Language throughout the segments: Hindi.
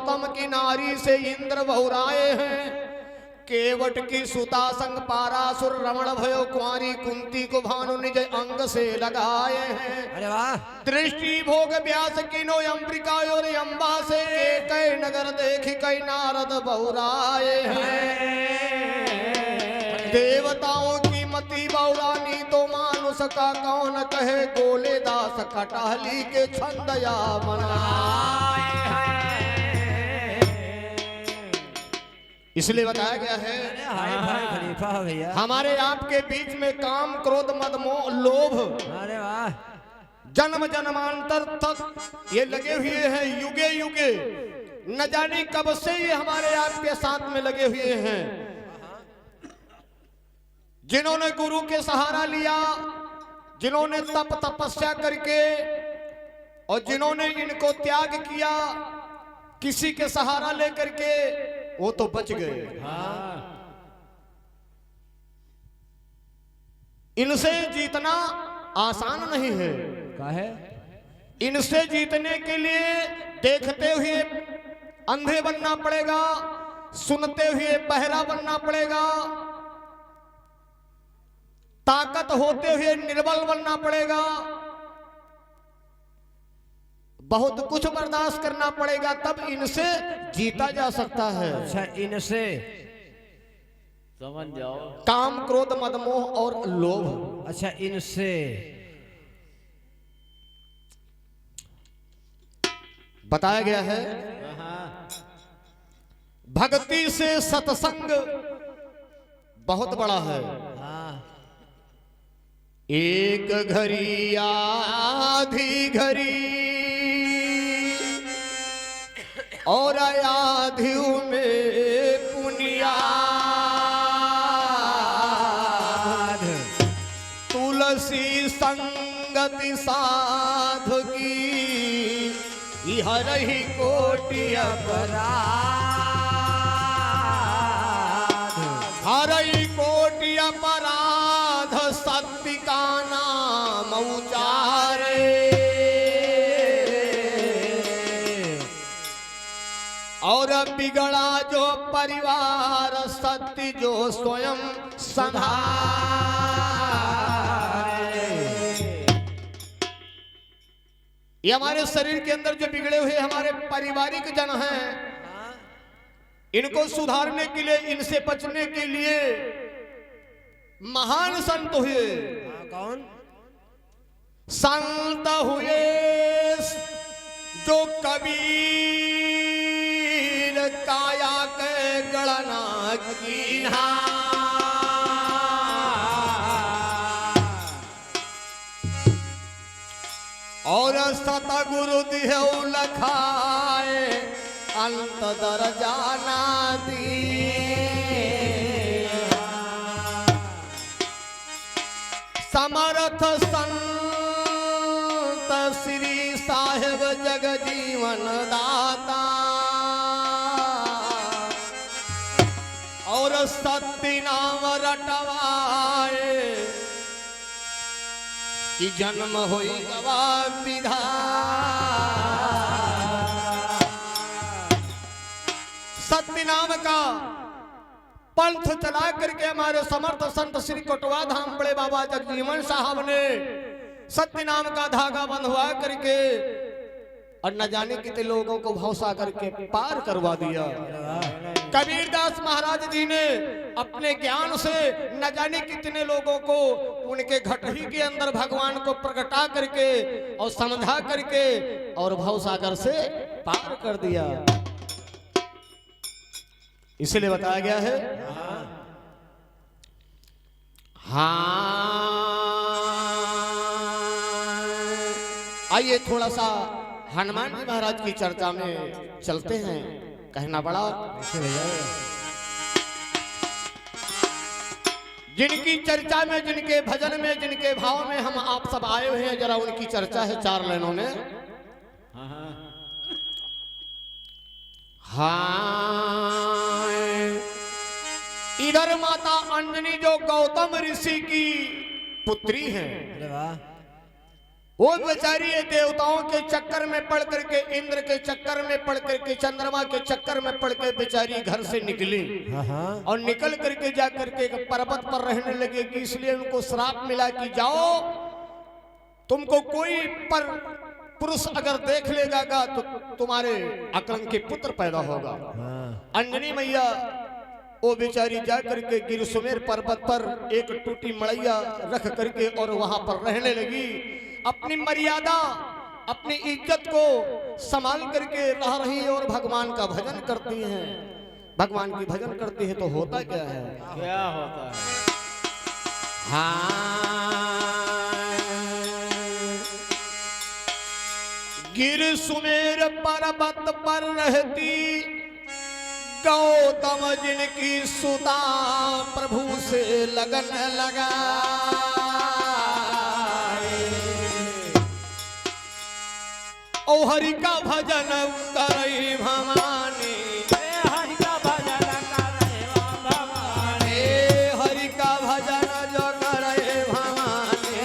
गौतम की नारी से इंद्र बहुराए हैं। केवट की सुता संग पारासुर रमण भयो कुंवारी कुंती को भानु निज अंग से लगाए हैं। अरे वाह। दृष्टि भोग व्यास किनो अंबिका और अंबा से कई नगर देखी कई नारद बहुराए हैं। देवताओं की मति बहुरानी तो मानुष का कौन कहे, गोले दास कटहली के छंदया मनाए हैं। इसलिए बताया गया है खलीफा हो भैया, हमारे आपके बीच में काम क्रोध मद मोह लोभ, अरे वाह, जन्म जन्मांतर तक ये लगे हुए हैं, युगे युगे न जाने कब से ये हमारे आपके साथ में लगे हुए हैं। जिन्होंने गुरु के सहारा लिया, जिन्होंने तप तपस्या करके और जिन्होंने इनको त्याग किया किसी के सहारा लेकर के, वो तो बच गए। इनसे जीतना आसान नहीं है। क्या है? इनसे जीतने के लिए देखते हुए अंधे बनना पड़ेगा, सुनते हुए बहरा बनना पड़ेगा, ताकत होते हुए निर्बल बनना पड़ेगा, बहुत कुछ बर्दाश्त करना पड़ेगा, तब इनसे जीता जा सकता है। अच्छा, इनसे समझ जाओ, काम क्रोध मद मोह और लोभ। अच्छा, इनसे बताया गया है भक्ति से सत्संग बहुत बड़ा है। एक घड़ी आधी घड़ी और आधी में पुनिया, तुलसी संगति साधु की हर ही कोटि अपराध, हर ही कोटि अपराध सत्य का नाम उचारे, और बिगड़ा जो परिवार सत्य जो स्वयं संहारे। ये हमारे शरीर के अंदर जो बिगड़े हुए हमारे पारिवारिक जन हैं, इनको सुधारने के लिए, इनसे बचने के लिए महान संत हुए। कौन संत हुए? जो कबीर काया के गणना कीन्हा, और सतगुरु दिहु लखाए अंत दरजाना दी, समर्थ संत श्री साहेब जग जीवन दाता, और सत्य नाम रटवाए कि जन्म होई गवा विधा, सत्य नाम का पंथ चला करके हमारे समर्थ संत श्री कोटवा धाम बड़े बाबा जगजीवन साहब ने सत्य नाम का धागा बंधवा करके और न जाने कितने लोगों को भौसा करके पार करवा दिया। कबीरदास महाराज जी ने अपने ज्ञान से न जाने कितने लोगों को उनके घटही के अंदर भगवान को प्रकटा करके और समझा करके और भवसागर से पार कर दिया। इसलिए बताया गया है हाँ। आइए थोड़ा सा हनुमान जी महाराज की चर्चा में चलते हैं। कहना बड़ा जिनकी चर्चा में, जिनके भजन में, जिनके भाव में हम आप सब आए हुए हैं, जरा उनकी चर्चा है 4 लाइनों में। हाँ, इधर माता अंजनी जो गौतम ऋषि की पुत्री हैं, वो बेचारी ये देवताओं के चक्कर में पड़ करके, इंद्र के चक्कर में पड़ करके, चंद्रमा के चक्कर में पड़ के बेचारी घर से निकली। और निकल करके जा करके एक पर्वत पर रहने लगेगी। इसलिए उनको श्राप मिला कि जाओ, तुमको कोई पर पुरुष अगर देख लेगा तो तुम्हारे अकलंक के पुत्र पैदा होगा। अंजनी मैया वो बेचारी जा करके गिर सुमेर पर्वत पर एक टूटी मड़ैया रख करके और वहां पर रहने लगी। अपनी मर्यादा, अपनी इज्जत को संभाल करके रह रही है और भगवान का भजन करती हैं। भगवान की भजन करती है तो होता क्या है? क्या होता है? गिर सुमेर पर्वत पर रहती गौतम जिनकी सुता प्रभु से लगन लगा। ओ हरि का भजन करई भवानी, हरि का भजन करे भवानी, हरि का भजन जो करे भवानी,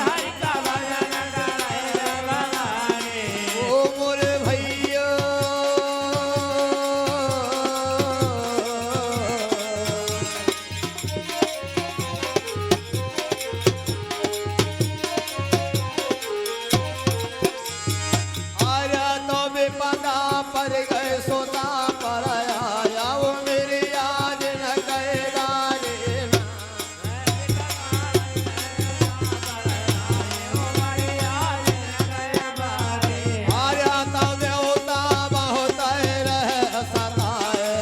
हरि का भजन करे भवानी। ओ मोरे भैया पर गए सोता पर आया वो मेरी याद न करेगा रे ना। आया तब होता बहुत रह सताए,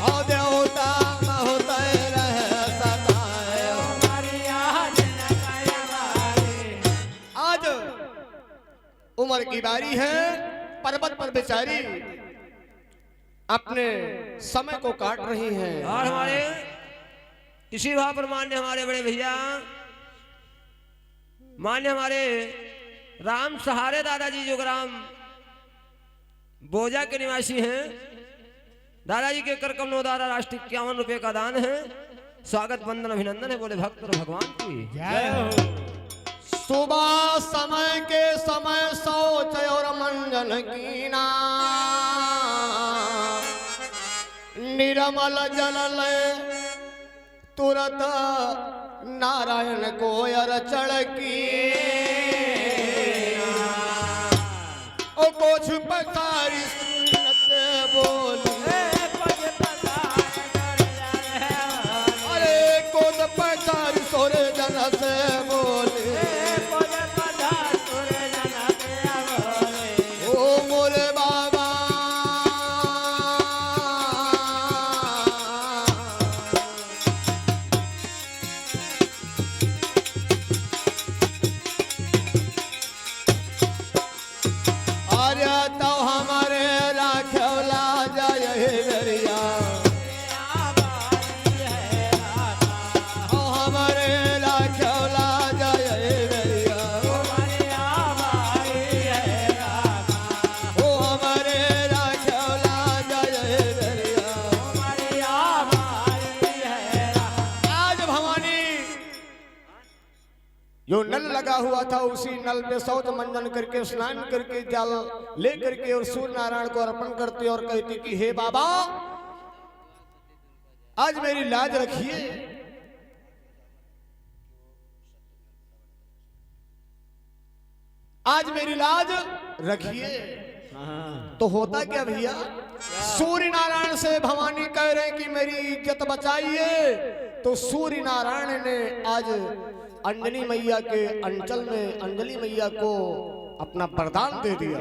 और होता बहुत रह सताए। आज उम्र की बारी है, पर्वत पर बेचारी अपने समय को काट रही हैं। और हमारे इसी भाव पर मान्य हमारे बड़े भैया, मान्य हमारे राम सहारे दादाजी जो ग्राम बोजा के निवासी हैं, दादाजी के कर कमलो द्वारा राष्ट्रीय 51 रुपए का दान है। स्वागत वंदन अभिनंदन है। बोले भक्त और भगवान की जय हो। सुबह समय के समय शौच और मंजन कीना, निर्मल जल ले तुरत नारायण को अर्चण की। ओ कुछ पसारी सुनते बोली, अरे कुछ पसारी सोरे जन से बोली। जो नल लगा हुआ था उसी नल पे शौच मंजन करके स्नान करके जल ले करके और सूर्य नारायण को अर्पण करती और कहती कि हे बाबा आज मेरी लाज रखिए। आज मेरी लाज रखिए। तो होता क्या भैया, सूर्य नारायण से भवानी कह रहे हैं कि मेरी इज्जत बचाइए। तो सूर्य नारायण ने आज अंजनी मैया के अंचल में अंजलि मैया को अपना वरदान दे दिया।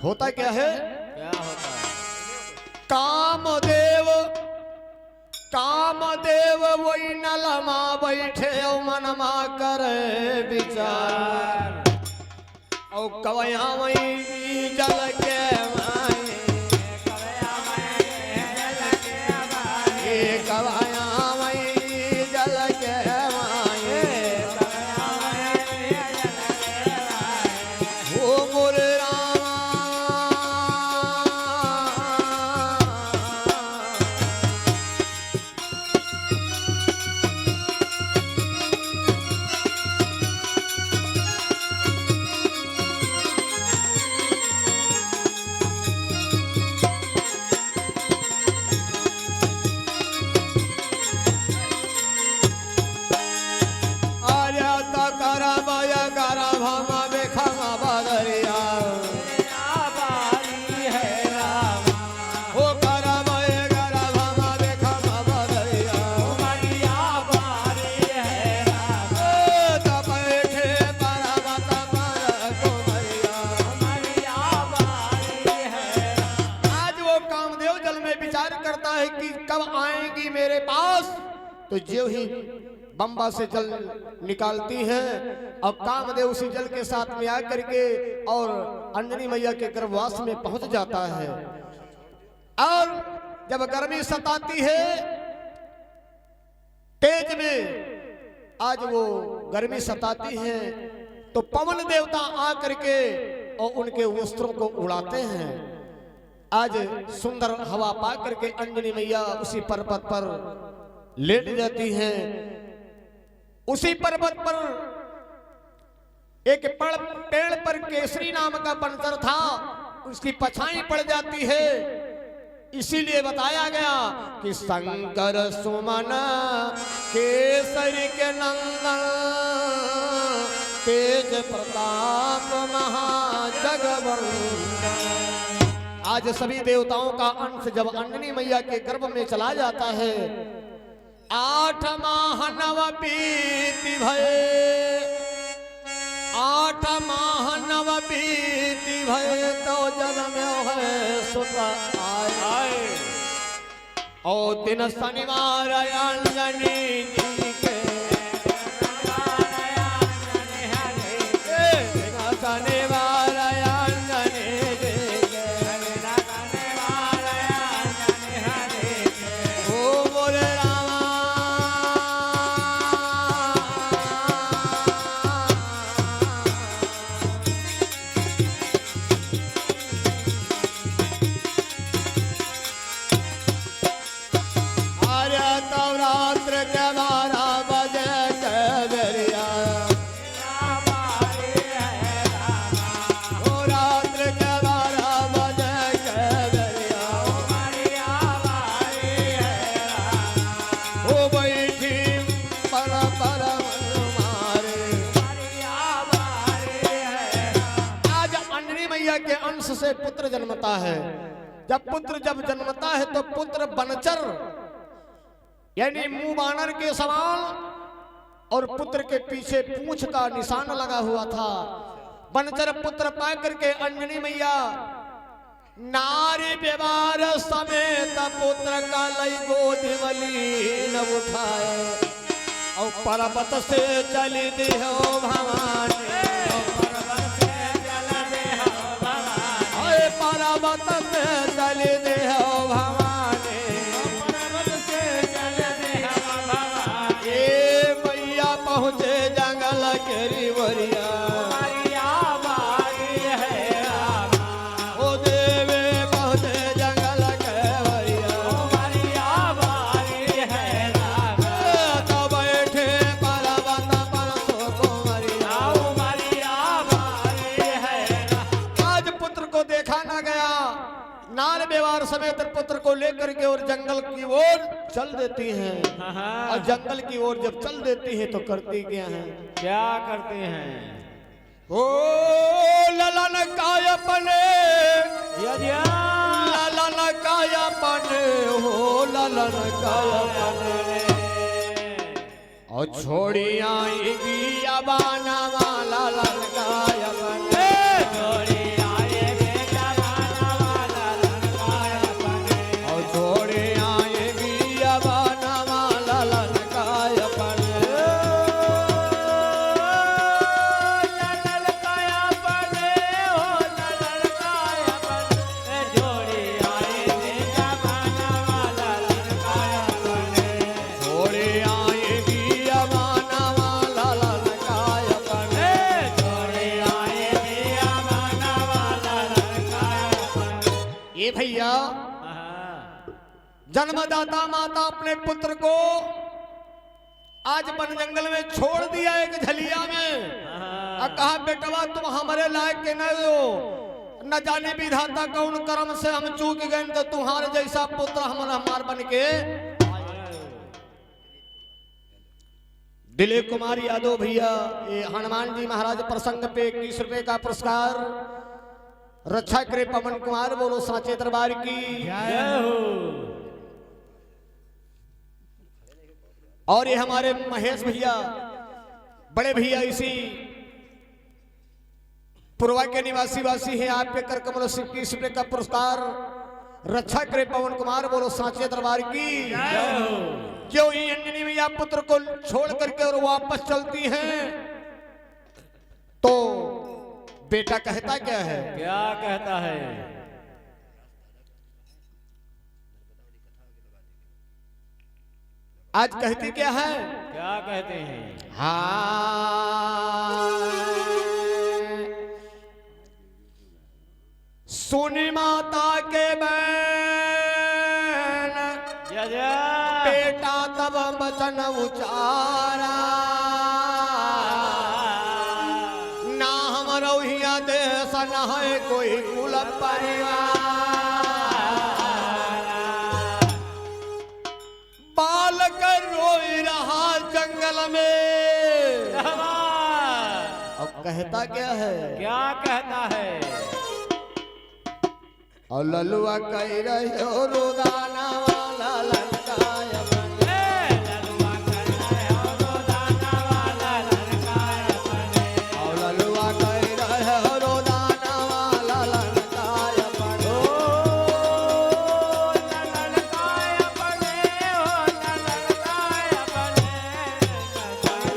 होता क्या है, क्या होता है? कामदेव कामदेव वही नलमा बैठे मनमा करे विचार। औ कवया वही जल के माए, कवया वही जल के मेरे पास, तो जो ही बम्बा से जल निकालती है और कामदेव उसी जल के साथ में आकर के और अंजनी मैया के गर्भवास में पहुंच जाता है। और जब गर्मी सताती है तेज में, आज वो गर्मी सताती है तो पवन देवता आकर के और उनके वस्त्रों को उड़ाते हैं। आज सुंदर हवा पा करके अंजनी मैया उसी पर्वत पर लेट जाती हैं। उसी पर्वत पर एक पेड़ पर केसरी नाम का बनतर था, उसकी पछाई पड़ जाती है। इसीलिए बताया गया कि शंकर सुमन केसरी के नंदन, तेज प्रताप महाजगवंदन। आज सभी देवताओं का अंश जब अंजनी मैया के गर्भ में चला जाता है, 8 माह नव बीति भये, 8 माह नव बीति भये, तो जन्म है सुत आए। और दिन शनिवार अंजनी जी के, दिन शनिवार अंजनी जी के, ओ बोले रामा। रात्र के 12 बजे के बेरिया, ओ रात्र के 12 बजे के बेरिया, ओ बैठी पर मारे। आज अंजनी मैया के अंश से पुत्र जन्मता है। जब पुत्र जन्मता है तो पुत्र बनचर यानी मुंह बानर के समान, और पुत्र के पीछे पूंछ का निशान लगा हुआ था। बनचर पुत्र पा करके अंजनी मैया नारी व्यवहार समेत पुत्र का लई गोदी मलीन उठाए, और पर्वत से चली देहो भवानी, पर्वत से चली देहो भवानी। पहुँचे जंगल केरी वरिया, ओ देवे पहुँचे जंगल के वरिया, तो बैठे पर्वत पर सो कुंवरिया। आज पुत्र को देखा न गया, नार व्यवहार समेत पुत्र को लेकर के और जंगल की ओर चल देती हैं। और जंगल की ओर जब चल देती है तो करती क्या है? क्या करते हैं? ओ ललन कायपने, ललन कायपने, हो ललन कायपने, और छोड़ी आएगी अबाना वाला ललन कायपने, छोड़ी भैया। जन्मदाता माता अपने पुत्र को आज वन जंगल में छोड़ दिया एक झलिया में, और कहा बेटवा तुम हमारे लायक के नहीं हो, न जाने विधाता कौन कर्म से हम चूक गए, तो तुम्हारे जैसा पुत्र हमार बन के। दिलीप कुमार यादव भैया, ये हनुमान जी महाराज प्रसंग पे 21 रुपए का पुरस्कार। रक्षा करे पवन कुमार, बोलो सांचे दरबार की। और ये हमारे महेश भैया, बड़े भैया, इसी पुरवा के निवासी हैं। आपके कर कमल 21 रुपए का पुरस्कार। रक्षा करे पवन कुमार बोलो सांचे दरबार की जय हो। जो ही अंजनी मैया पुत्र को छोड़ करके और वापस चलती हैं तो बेटा कहता क्या है? क्या कहता है? आज कहती क्या है? क्या कहते हैं? हाँ सुनी माता के बहन जय जय। बेटा तब वचन उचारा ना हम रहिया देश न है कोई कुल परिवार बालक रोई रहा जंगल में। अब कहता क्या है? क्या कहता है? और ललुआ कह रहे हो रोदाना वाला लड़काय बने। ललुआ कर रहे हो रोदाना वाला लड़काय बने। और ललुआ कह रहे हो रोदाना वाला लड़काय बने। ओ ललकाय बने, ओ ललकाय बने।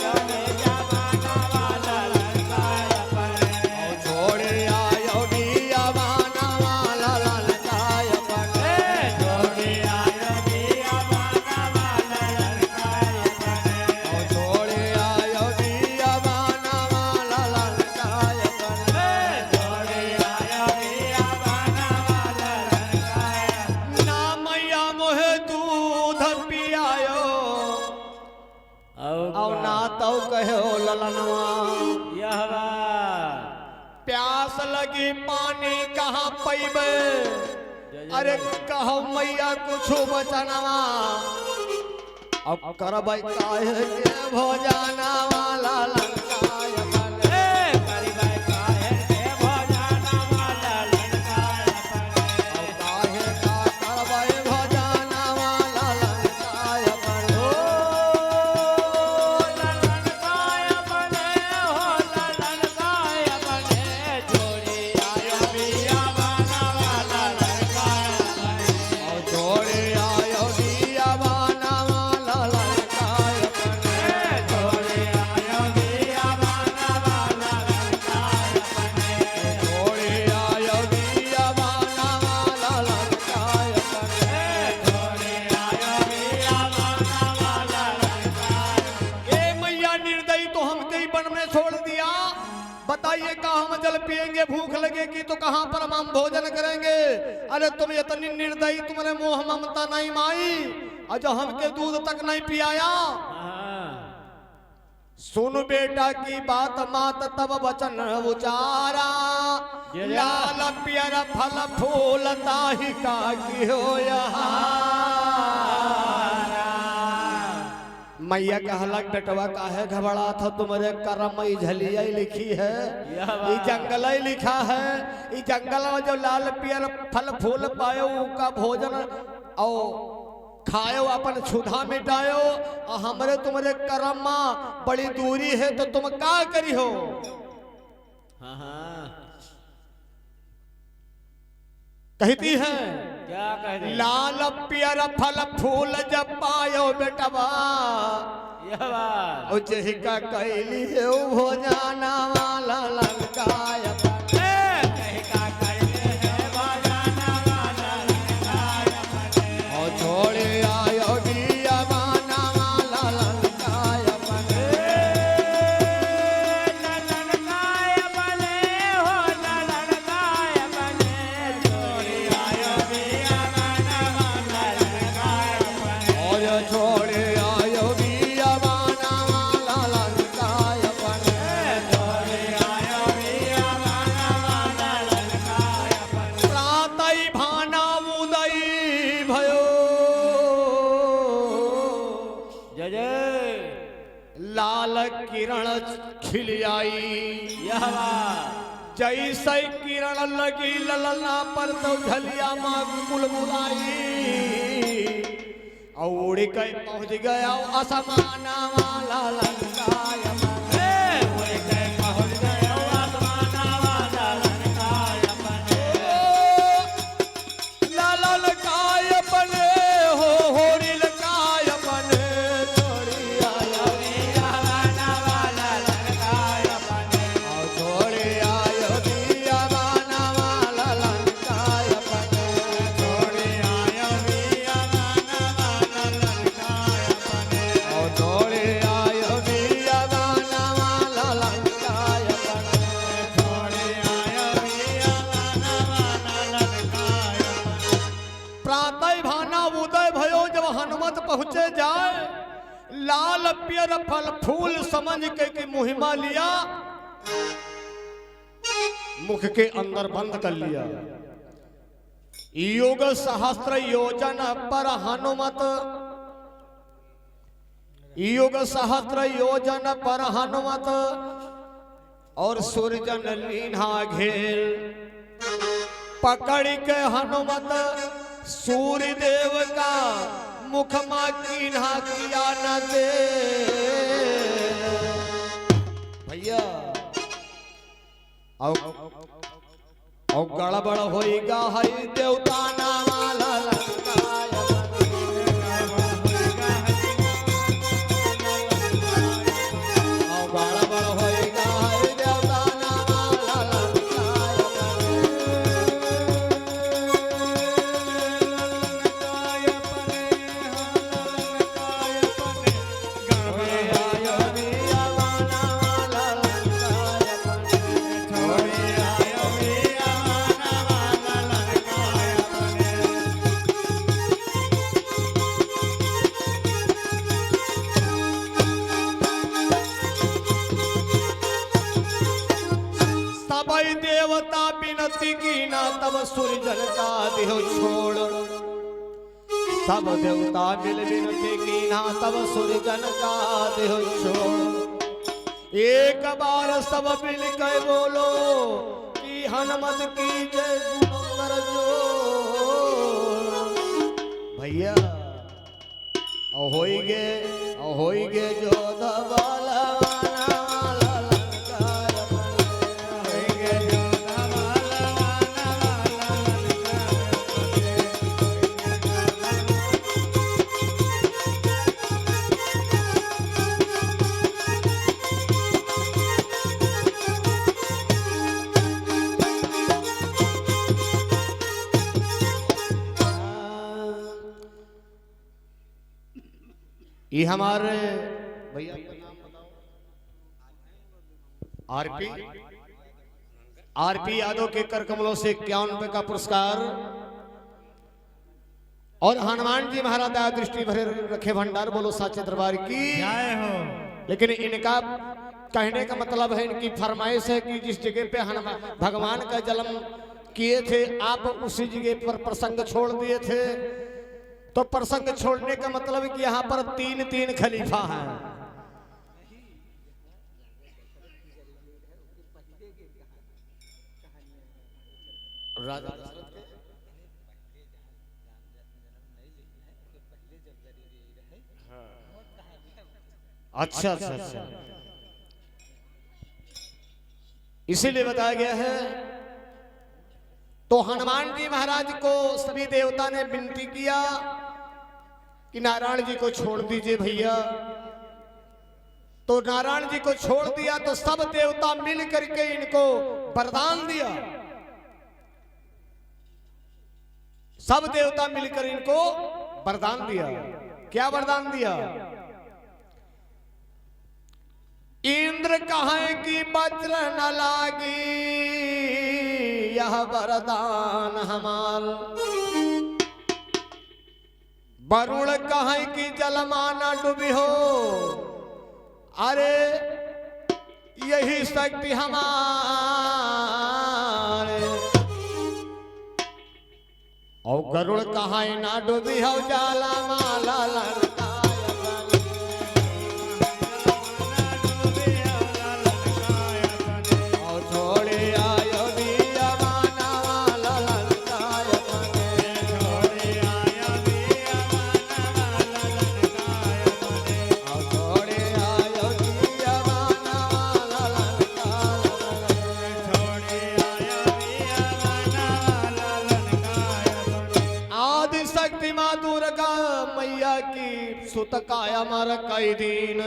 जगने जमाना वाला लड़काय बने। और छोड़े आयो दिया बाना वाला लड़काय बने। छोड़े आयो दिया बाना वाला लड़काय बने। और छोड़े आयो दिया बाना वाला लड़काय बने। छोड़े आयो दिया बाना वाला लड़काय बने। ना मैया मोहे दूध पियायो और ना तो कहो ललनवा। यह बात। प्यास लगी पानी कहाँ पैबे? अरे कहो मैया कुछ बचनवा। अब करबै काहे के भोजना वाला लड़काय बने। करिबै काहे के भोजना वाला लड़काय बने। अब काहे का करबै भोजना वाला लड़काय बने। ओ ललकाय बने, ओ ललकाय बने। छोड़े आयो दिया बाना वाला लड़काय बने। और छोड़े आयो दिया बाना वाला लड़काय बने। छोड़े आयो दिया बाना वाला लड़काय बने। छोड़े आयो दिया बाना वाला लड़काय बने। छोड़े आयो दिया बाना वाला लड़काय बने। ए मैया निर्दयी तो हमके ही वन में छोड़ दिया। बताइए कहाँ हम जल पिएंगे? भूख लगेगी तो कहाँ पर हम भोजन करेंगे? अरे तुम इतनी निर्दयी, तुम्हारे मोह ममता नहीं माई और जो हमके दूध तक नहीं पियाया। सुन बेटा की बात मात तब वचन उचारा लाल पियर फल फूल ताहि का की हो मैया कहलक बेटवा काहे घबरा था? तुम्हारे कर्म ई झलिया लिखी है, ई जंगल लिखा है। ई जंगल में जो लाल पियर फल फूल पायो का भोजन और खायो अपन क्षुधा मिटायो। और हमरे तुम्हारे कर्म में बड़ी दूरी है तो तुम का करी हो? कहती है क्या कहते हैं? लाल पियर फल फूल जब पायो बेटवा यह बात। उजहिका कैली है भोजाना वाला लड़काय बने। कहिका करले है भोजना वाला लड़काय बने। और छोड़े आयो दिया बाना वाला लड़काय बने। ललकाय बने, हो ललकाय बने। छोड़े आयो दिया बाना वाला लड़काय बने। और छोड़े आयो दिया बाना वाला लड़काय बने। छोड़े आयो दिया बाना वाला लड़काय बने। प्रातः भाना उदय भयो जय जय। लाल किरण खिल आई। यह बात। जैसे किरण लगी ललना पर तो झलिया माँ मुलमुलाई और उड़ के पहुंच गया आसमाना वाला लड़काय बने। उड़ के पहुंच गयो आसमाना वाला लड़काय बने। ला ला पहुंचे जाए, लाल पियर फल फूल समझ के मुहिमा लिया, मुख के अंदर बंद कर लिया। योग सहस्त्र योजन पर हनुमत, योग सहस्त्र योजन पर हनुमत, और सूरजन लीन्हा घेर, पकड़ के हनुमत सूर्य देव का मुख मा कीन्हा किया न दे। भैया और गड़बड़ होइगा है देवता नामाला लंकाय, और गड़बड़ होइगा है देवता नामाला लंकाय। सबई देवता बिनती की ना तब सूरजन का देह छोड़, सब देवता मिल बिनती की ना तब सूरजन का देह छोड़। एक बार सब मिल के बोलो कि हनुमत की जय गुणोत्तर जोड़। भैया होइगे जो दबाला ये हमारे भैया का नाम बताओ। आरपी यादव के कर कमलों से 51 रुपए का पुरस्कार, और हनुमान जी महाराज दया दृष्टि भरे रखे भंडार, बोलो साचे दरबार की जय हो। लेकिन इनका कहने का मतलब है, इनकी फरमाइश है कि जिस जगह पे हनुमान भगवान का जन्म किए थे, आप उसी जगह पर प्रसंग छोड़ दिए थे। तो प्रसंग छोड़ने का मतलब कि यहाँ पर 3 खलीफा हैं। राजा अच्छा, इसीलिए बताया गया है। तो हनुमान जी महाराज को सभी देवता ने विनती किया कि नारायण जी को छोड़ दीजिए भैया। तो नारायण जी को छोड़ दिया तो सब देवता मिल करके इनको वरदान दिया, सब देवता मिलकर इनको वरदान दिया। क्या वरदान दिया? इंद्र कहे कि वज्र न लागी यह वरदान हमार, वरुण कहे कि जलमाना डूबी हो, अरे यही शक्ति हमारे। और गरुड़ कहे ना डूबी हो जाला माला सुत काय अमर कई दीन,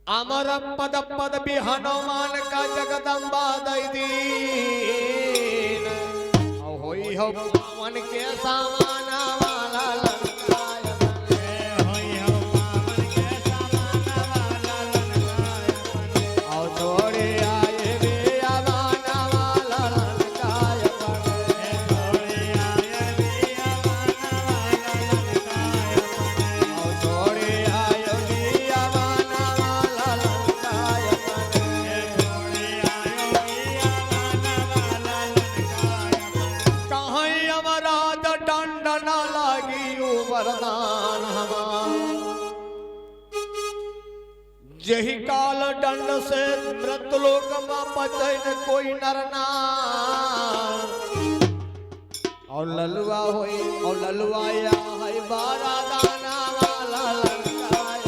अमर पद पद भी हनुमान का जगदम्बा दई दीन। होई हो पावन के सामाना वाला लंकाय बने, होई हो पावन के सामाना वाला लंकाय बने। और छोड़े आए रे अवाना वाला लंकाय बने, छोड़े आए रे अवाना वाला लंकाय। यही काल दंड से मृत्यु लोक में बचैन कोई नर नार। और ललुआ होई और ललुआ या है बारा दाना वाला लंकाय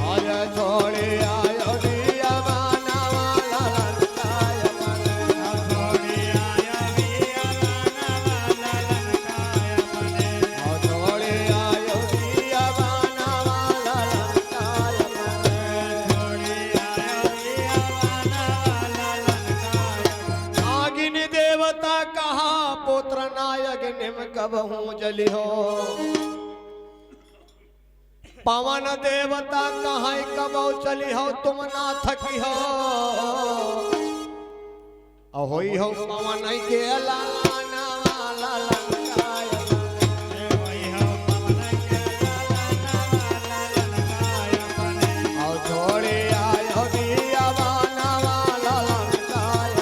और छोड़े आयो दिया बाना वाला लंकाय और छोड़े आयो दिया बाना वाला लंकाय आगिनी देवता कहा पुत्र नायक निम कब हूँ जली हो। पवन देवता कहा कब चली हो तुम ना थकी हो। अहोई हो पवन के लालाना वाला लंकाय और छोड़े आयो दिया बाना वाला लंकाय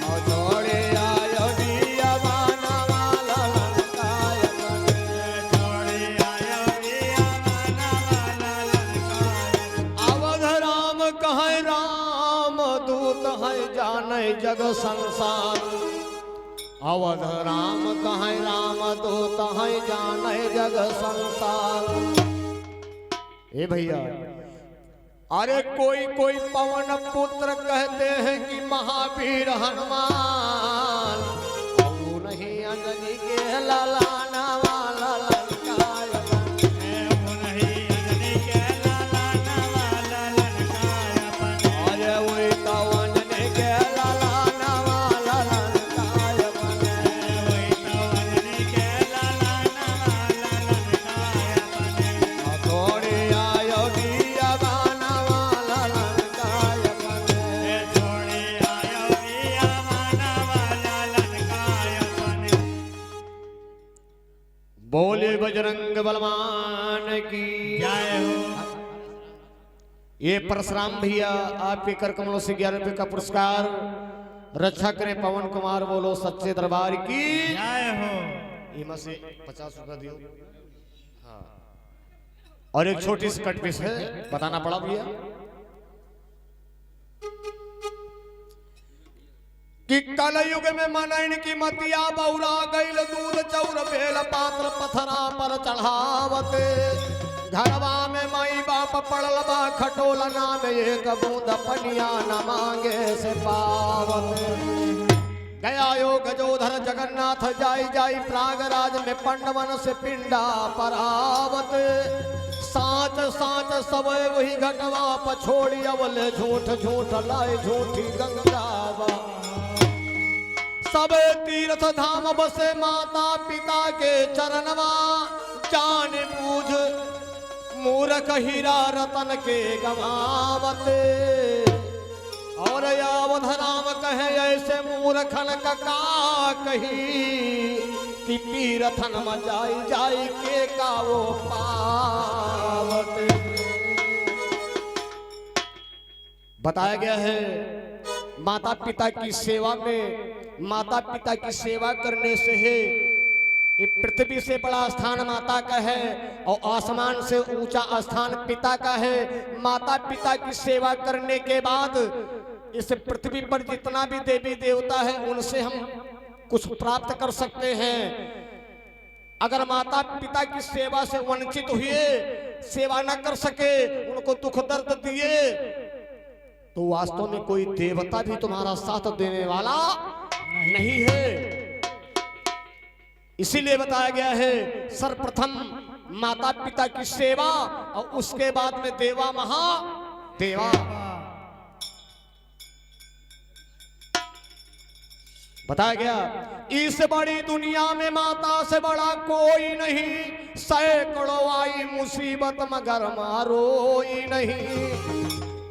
और छोड़े आयो दिया बाना वाला लंकाय अवध राम कहे राम दूत है जाने जग संसार। अवध राम कहे राम दूत है जाने जग संसार। ए भैया अरे कोई कोई पवन पुत्र कहते हैं कि महावीर हनुमान। वो नहीं अंजनी के लालाना वाला लंकाय अरे वही तो अंजनी के लालाना वाला लंकाय थोड़े आयो दिया बाना वाला लंकाय बोले बजरंग बलवान की जय हो। ये परशुराम भैया आपके कर कमलों से 11 रुपए का पुरस्कार रक्षा करें पवन कुमार बोलो सच्चे दरबार की जय हो। इमा से 50 रुपया दियो। हाँ और एक छोटी सी कट पीस है बताना पड़ा भैया कि कलयुग में मनैन की मतिया बौरा गईल दूध चौर बेल पात्र पथरा पर चढ़ावत। घरवा में माई बाप पड़ल बा खटोला नाम एक बूंद पनिया न मांगे से पावत। गया यो गजोधर जगन्नाथ जाई जाई प्रयागराज में पंडवन से पिंडा परावत। साच साच सब वही घटवा पछोड़ी अवल झूठ झूठ लाए झूठी गंगावा। सब तीर्थ धाम बसे माता पिता के चरणवा। जान बूझ मूर्ख हीरा रतन के गवावते। और अवध राम कहे ऐसे मूर्खन का कही कि तीर्थन में जाई जाई के का वो पावत। बताया गया है माता पिता की सेवा में माता पिता की सेवा करने से है ये पृथ्वी से बड़ा स्थान माता का है और आसमान से ऊंचा स्थान पिता का है। माता पिता की सेवा करने के बाद इस पृथ्वी पर जितना भी देवी देवता है उनसे हम कुछ प्राप्त कर सकते हैं। अगर माता पिता की सेवा से वंचित हुए सेवा न कर सके उनको दुख दर्द दिए तो वास्तव में कोई देवता भी तुम्हारा साथ देने वाला नहीं है। इसीलिए बताया गया है सर्वप्रथम माता पिता की सेवा और उसके बाद में देवा महादेवा। बताया गया इस बड़ी दुनिया में माता से बड़ा कोई नहीं। सैकड़ों आई मुसीबत मगर मारोई नहीं।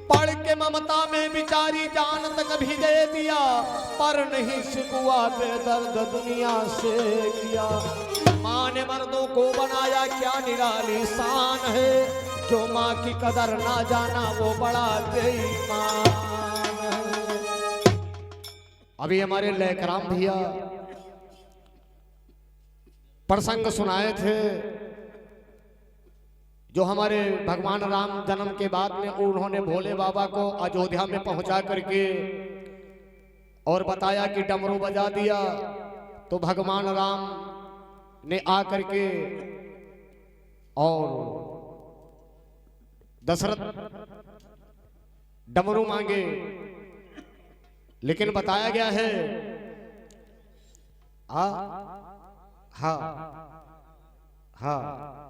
पढ़ के ममता में बिचारी जान तक भी दे दिया पर नहीं सिकुआ बेदर्द दुनिया से किया। माँ ने मर्दों को बनाया क्या निराली शान है। जो माँ की कदर ना जाना वो बड़ा बेईमान है। अभी हमारे लयकराम भैया प्रसंग सुनाए थे, जो हमारे भगवान राम जन्म के बाद में उन्होंने भोले बाबा को अयोध्या में पहुंचा करके और बताया कि डमरू बजा दिया, तो भगवान राम ने आकर के और दशरथ डमरू मांगे, लेकिन बताया गया है हाँ हाँ हाँ